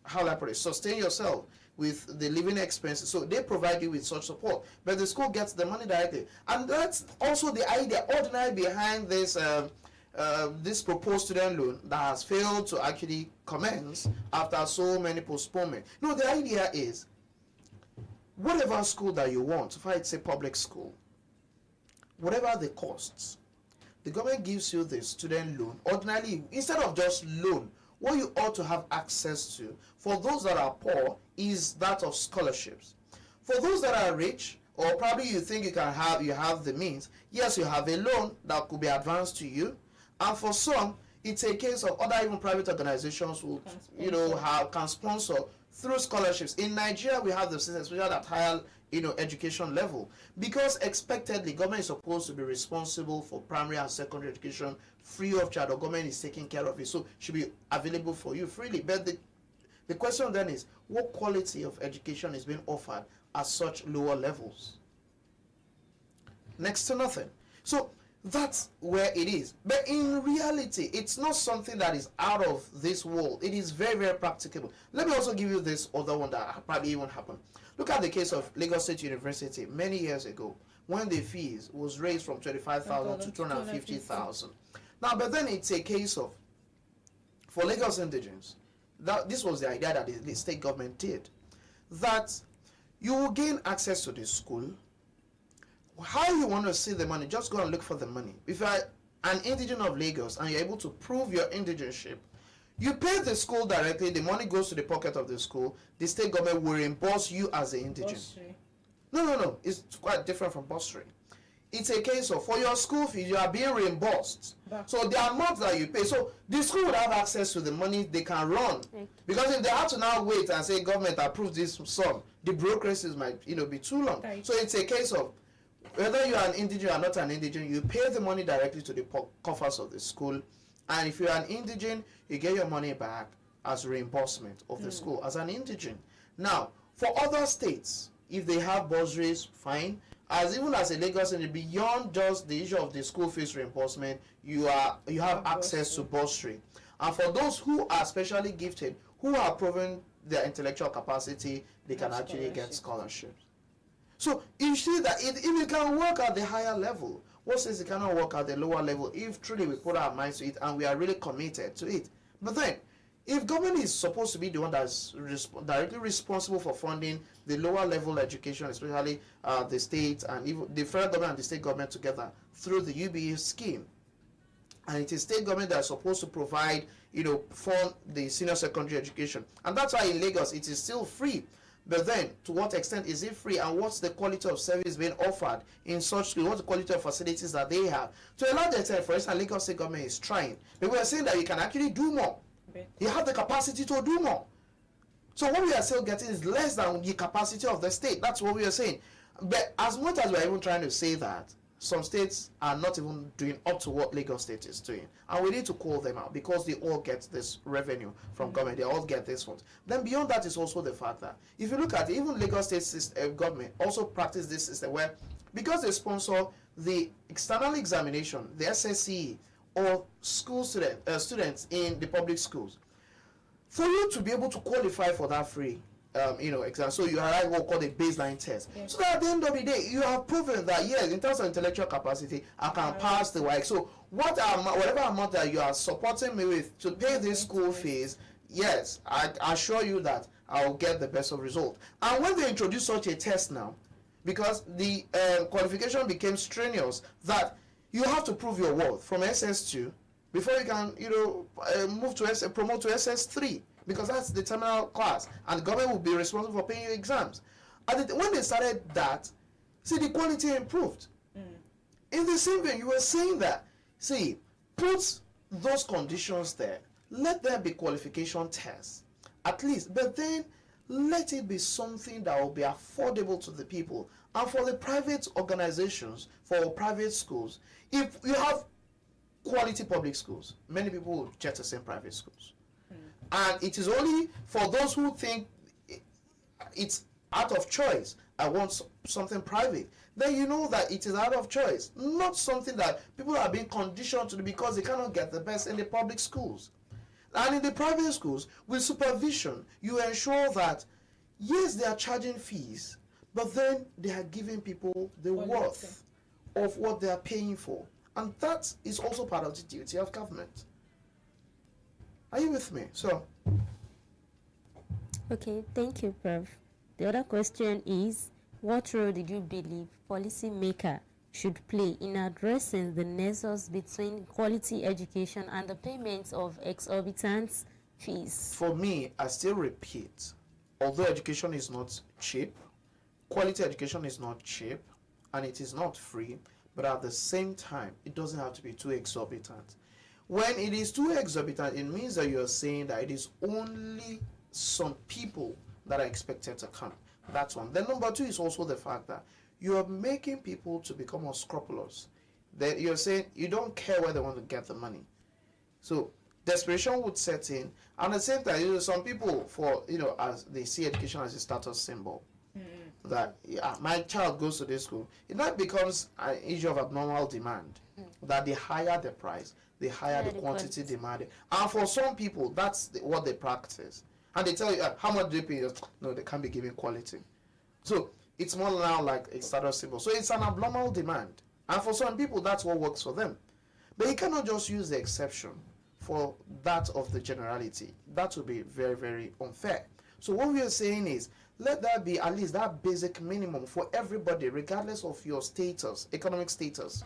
how I put it, sustain yourself with the living expenses. So they provide you with such support, but the school gets the money directly, and that's also the idea ordinary behind this this proposed student loan that has failed to actually commence after so many postponements. No, the idea is whatever school that you want, if it's a public school, whatever the costs, the government gives you the student loan. Ordinarily, instead of just loan, what you ought to have access to for those that are poor is that of scholarships. For those that are rich, or probably you think you have the means, yes, you have a loan that could be advanced to you. And for some, it's a case of other even private organizations will can sponsor through scholarships. In Nigeria, we have the system, especially at higher education level, because expectedly government is supposed to be responsible for primary and secondary education free of charge, or government is taking care of it, so it should be available for you freely. But the question then is, what quality of education is being offered at such lower levels? Next to nothing. So that's where it is. But in reality, it's not something that is out of this world. It is very, very practicable. Let me also give you this other one that probably even happened. Look at the case of Lagos State University many years ago, when the fees was raised from 25,000 to 250,000. Now, but then it's a case of, for Lagos indigents, that this was the idea that the state government did, that you will gain access to the school. How you want to see the money, just go and look for the money. If you are an indigent of Lagos and you're able to prove your indigenship, you pay the school directly, the money goes to the pocket of the school, the state government will reimburse you as an indigent. No, it's quite different from bursary. it's a case of, for your school fees, you are being reimbursed. So the amount that you pay, so the school would have access to the money they can run. Okay. Because if they have to now wait and say government approve this sum, the bureaucracies might be too long. Right. So it's a case of whether you are an indigent or not an indigent, you pay the money directly to the coffers of the school, and if you are an indigent, you get your money back as reimbursement of the school as an indigent. Now, for other states, if they have bursaries, fine. Even as a Lagos and beyond just the issue of the school fees reimbursement, you have access to bursary. And for those who are specially gifted, who are proven their intellectual capacity, they can actually get scholarships. So you see that if it can work at the higher level, what says it cannot work at the lower level if truly we put our minds to it and we are really committed to it? But then, if government is supposed to be the one that's directly responsible for funding the lower level education, especially the state and even the federal government and the state government together through the UBA scheme, and it is state government that's supposed to provide, fund the senior secondary education, and that's why in Lagos it is still free. But then, to what extent is it free, and what's the quality of service being offered in such schools? What's the quality of facilities that they have? To a large extent, for instance, Lagos state government is trying, but we are saying that you can actually do more. You have the capacity to do more. So what we are still getting is less than the capacity of the state. That's what we are saying. But as much as we are even trying to say that, some states are not even doing up to what Lagos State is doing. And we need to call them out because they all get this revenue from government. They all get this funds. Then beyond that is also the fact that if you look at it, even Lagos State government also practice this system where, because they sponsor the external examination, the SSCE, or school students in the public schools, for you to be able to qualify for that free exam, so you have what called a baseline test. Yes. So that at the end of the day, you have proven that yes, in terms of intellectual capacity, I can pass the WAEC. So whatever amount that you are supporting me with to pay this school fees, yes, I assure you that I will get the best of result. And when they introduce such a test now, because the qualification became strenuous, that you have to prove your worth from SS2 before you can, move to promote to SS3, because that's the terminal class, and the government will be responsible for paying your exams. And when they started that, see, the quality improved. In the same way, you were saying that, see, put those conditions there, let there be qualification tests, at least, but then let it be something that will be affordable to the people. And for the private organizations, for private schools, if you have quality public schools, many people will jettison private schools. And it is only for those who think it's out of choice, I want something private, then you know that it is out of choice, not something that people are being conditioned to do because they cannot get the best in the public schools. And in the private schools, with supervision, you ensure that, yes, they are charging fees, but then they are giving people the worth of what they are paying for. And that is also part of the duty of government. Are you with me? So. Okay, thank you, Prof. The other question is, what role do you believe policymaker should play in addressing the nexus between quality education and the payment of exorbitant fees? For me, I still repeat, although education is not cheap, quality education is not cheap, and it is not free, but at the same time, it doesn't have to be too exorbitant. When it is too exorbitant, it means that you are saying that it is only some people that are expected to come. That's one. Then number two is also the fact that you are making people to become unscrupulous. That you're saying you don't care where they want to get the money. So desperation would set in. And at the same time, some people, as they see education as a status symbol, that my child goes to this school, that becomes an issue of abnormal demand. That the higher the price, the higher the quantity demanded. And for some people, that's what they practice. And they tell you, how much do you pay? No, they can't be giving quality. So it's more now like a status symbol. So it's an abnormal demand. And for some people, that's what works for them. But you cannot just use the exception for that of the generality. That would be very, very unfair. So what we are saying is, let that be at least that basic minimum for everybody, regardless of your status, economic status.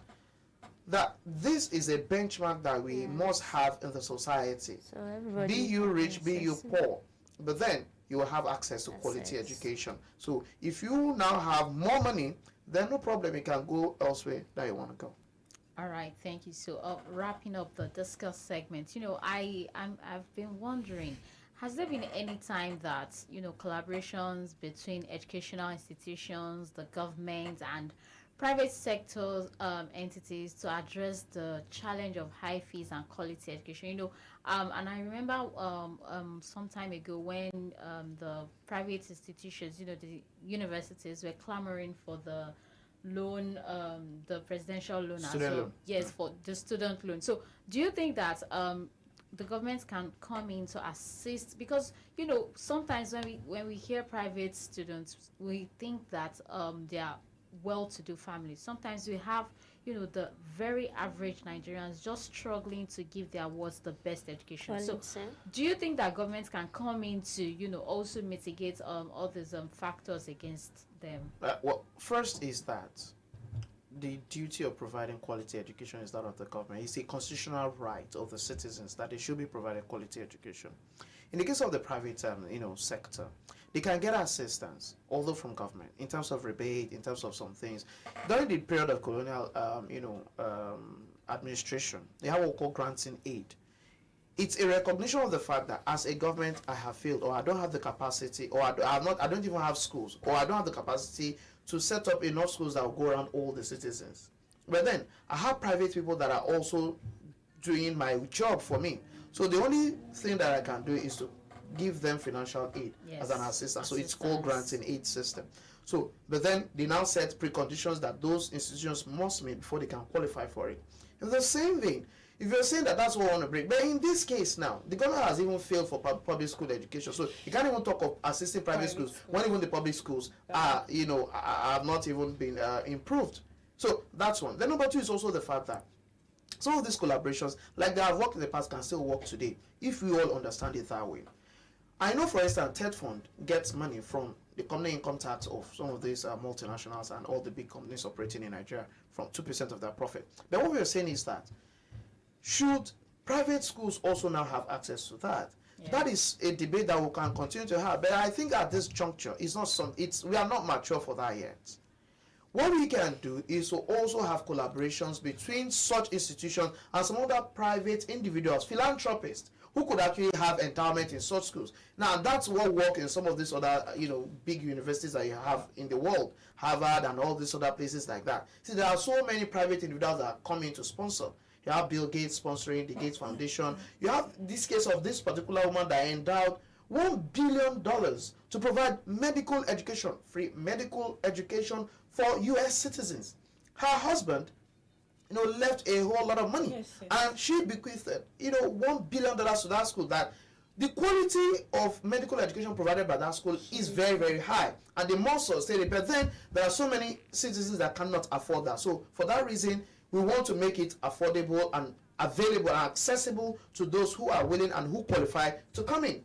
That this is a benchmark that we must have in the society. So everybody, be you rich, be you poor, but then you will have access to quality education. So if you now have more money, then no problem, you can go elsewhere that you want to go. All right, thank you. So, wrapping up the discuss segment, I've been wondering, has there been any time that collaborations between educational institutions, the government, and private sector entities to address the challenge of high fees and quality education? And I remember some time ago when the private institutions, the universities were clamoring for the loan, the presidential loan as Student well. loan. Yes, for the student loan. So, do you think that the government can come in to assist? Because sometimes when we hear private students, we think that they are well-to-do families. Sometimes we have the very average Nigerians just struggling to give their wards the best education. Well, So, do you think that government can come in to also mitigate all these factors against them? Well, first is that the duty of providing quality education is that of the government. It's a constitutional right of the citizens that they should be provided quality education. In the case of the private, sector, they can get assistance, although from government, in terms of rebate, in terms of some things. During the period of colonial, administration, they have what we call granting aid. It's a recognition of the fact that as a government, I have failed, or I don't have the capacity, or I don't even have schools, or I don't have the capacity to set up enough schools that will go around all the citizens. But then I have private people that are also doing my job for me. So the only thing that I can do is to give them financial aid as an assistance. So it's called granting aid system. So, but then they now set preconditions that those institutions must meet before they can qualify for it. In the same vein, if you're saying that that's what I want to bring, but in this case now, the government has even failed for public school education. So you can't even talk of assisting private schools when even the public schools are, have not even been improved. So that's one. Then number two is also the fact that some of these collaborations, like they have worked in the past, can still work today if we all understand it that way. I know, for instance, TED Fund gets money from the company income tax of some of these multinationals and all the big companies operating in Nigeria from 2% of their profit. But what we are saying is that should private schools also now have access to that? Yeah. That is a debate that we can continue to have. But I think at this juncture, we are not mature for that yet. What we can do is to also have collaborations between such institutions and some other private individuals, philanthropists, who could actually have endowment in such schools. Now, that's what work in some of these other, big universities that you have in the world, Harvard and all these other places like that. See, there are so many private individuals that come in to sponsor. You have Bill Gates sponsoring the Gates Foundation. You have this case of this particular woman that endowed $1 billion to provide medical education, free medical education for U.S. citizens. Her husband, left a whole lot of money. Yes. And she bequeathed, $1 billion to that school. That the quality of medical education provided by that school is very, very high. And they must sustain it. But then there are so many citizens that cannot afford that. So for that reason, we want to make it affordable and available and accessible to those who are willing and who qualify to come in.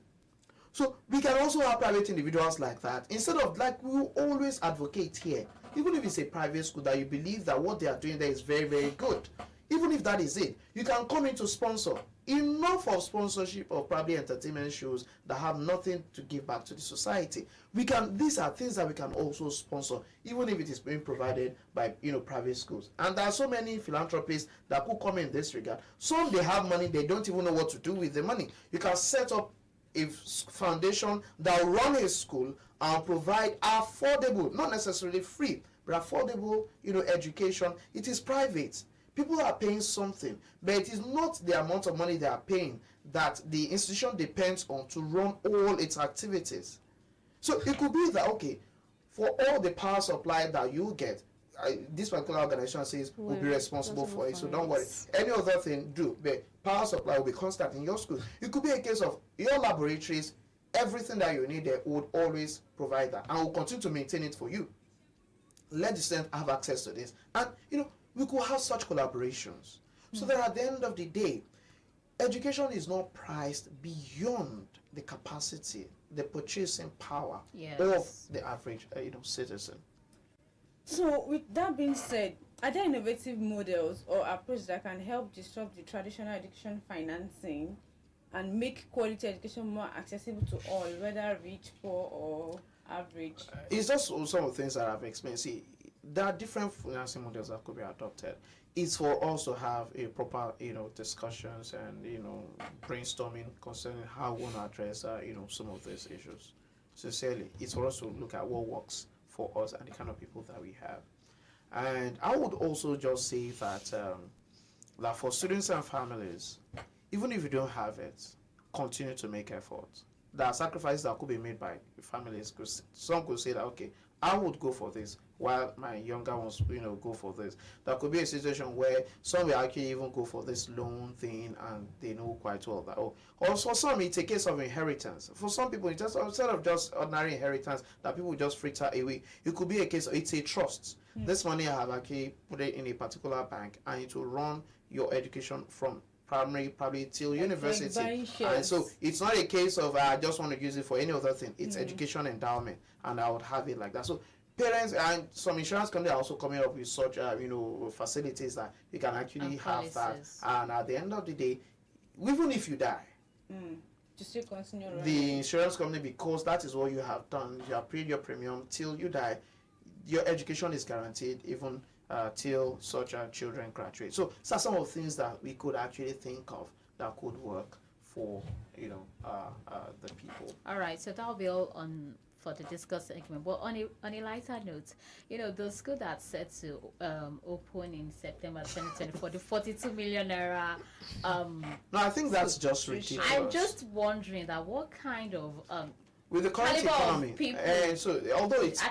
So we can also have private individuals like that. Instead of, like we always advocate here, even if it's a private school that you believe that what they are doing there is very, very good, even if that is it, you can come in to sponsor. Enough of sponsorship of probably entertainment shows that have nothing to give back to the society. These are things that we can also sponsor, even if it is being provided by private schools. And there are so many philanthropists that could come in this regard. Some, they have money, they don't even know what to do with the money. You can set up a foundation that will run a school and provide affordable, not necessarily free, but affordable, education. It is private. People are paying something, but it is not the amount of money they are paying that the institution depends on to run all its activities. So it could be that, okay, for all the power supply that you get, this particular organization says will be responsible for it. So don't worry. Any other thing, do. But power supply will be constant in your school. It could be a case of your laboratories, everything that you need there would always provide that and will continue to maintain it for you. Let the students have access to this. And, we could have such collaborations. So that at the end of the day, education is not priced beyond the capacity, the purchasing power of the average, citizen. So with that being said, are there innovative models or approaches that can help disrupt the traditional education financing and make quality education more accessible to all, whether rich, poor, or average? It's just some of the things that I've explained. See, there are different financing models that could be adopted. It's for us to have a proper, discussions and, brainstorming concerning how we want to address, some of these issues. Sincerely, it's for us to look at what works for us and the kind of people that we have. And I would also just say that for students and families, even if you don't have it, continue to make efforts. There are sacrifices that could be made by families. Because some could say that, okay, I would go for this while my younger ones, go for this. There could be a situation where some will actually even go for this loan thing and they know quite well that, or for some, it's a case of inheritance. For some people, it's just instead of just ordinary inheritance that people just fritter away, it could be a case of it's a trust. This money I have actually put it in a particular bank and it will run your education from primary probably till university. And so it's not a case of I just want to use it for any other thing. It's education endowment, and I would have it like that. So parents and some insurance companies are also coming up with such facilities that you can actually have that. And at the end of the day, even if you die, to still continue running. The insurance company, because that is what you have done, you have paid your premium till you die, your education is guaranteed even till such children graduate. So some of the things that we could actually think of that could work for the people. All right, so that'll be all on for the discuss segment. But on a lighter note, the school that's set to open in September 2024, the 42 million naira. No, I think that's just ridiculous. I'm just wondering that what kind of with the current economy, and so although it's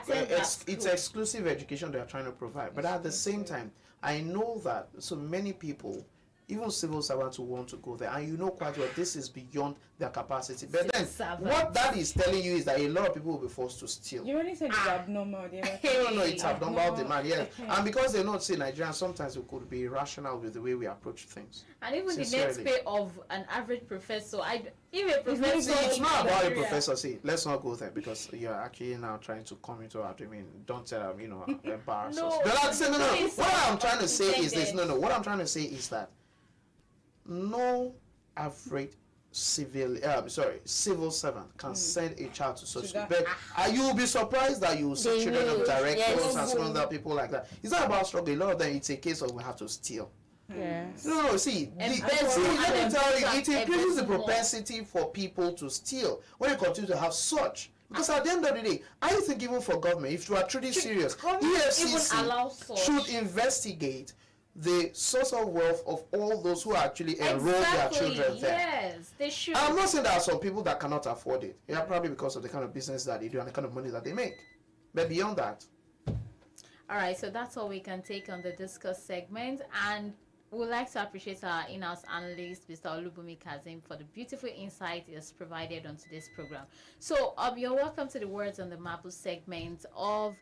exclusive education they are trying to provide, but at the same time, I know that so many people, even civil servants who want to go there, and quite well this is beyond their capacity. But then what that is telling you is that a lot of people will be forced to steal. You already said it's abnormal. No, it's abnormal demand, yes. And because they not say Nigerians, sometimes we could be rational with the way we approach things. And even the net pay of an average professor, even a professor. See, it's not about a professor. See, let's not go there because you're actually now trying to come into our domain. Don't embarrass us. But what I'm trying to say is this. What I'm trying to say is that no average civil servant can send a child to such school. But you will be surprised that you will see children of directors and some other people like that. It's not about struggle. A lot of them, it's a case of we have to steal. Yes. No, see, let me tell you, it increases the propensity for people to steal when you continue to have such. Because at the end of the day, I think even for government, if you are truly serious, EFCC should investigate the source of wealth of all those who actually enroll their children there. Yes, they should. I'm not saying there are some people that cannot afford it. Yeah, probably because of the kind of business that they do and the kind of money that they make. But beyond that. All right, so that's all we can take on the discuss segment. And we'd like to appreciate our in-house analyst, Mr. OLUBUNMI KAZEEM, for the beautiful insight he has provided on today's program. So you're welcome to the Words on the Marble segment of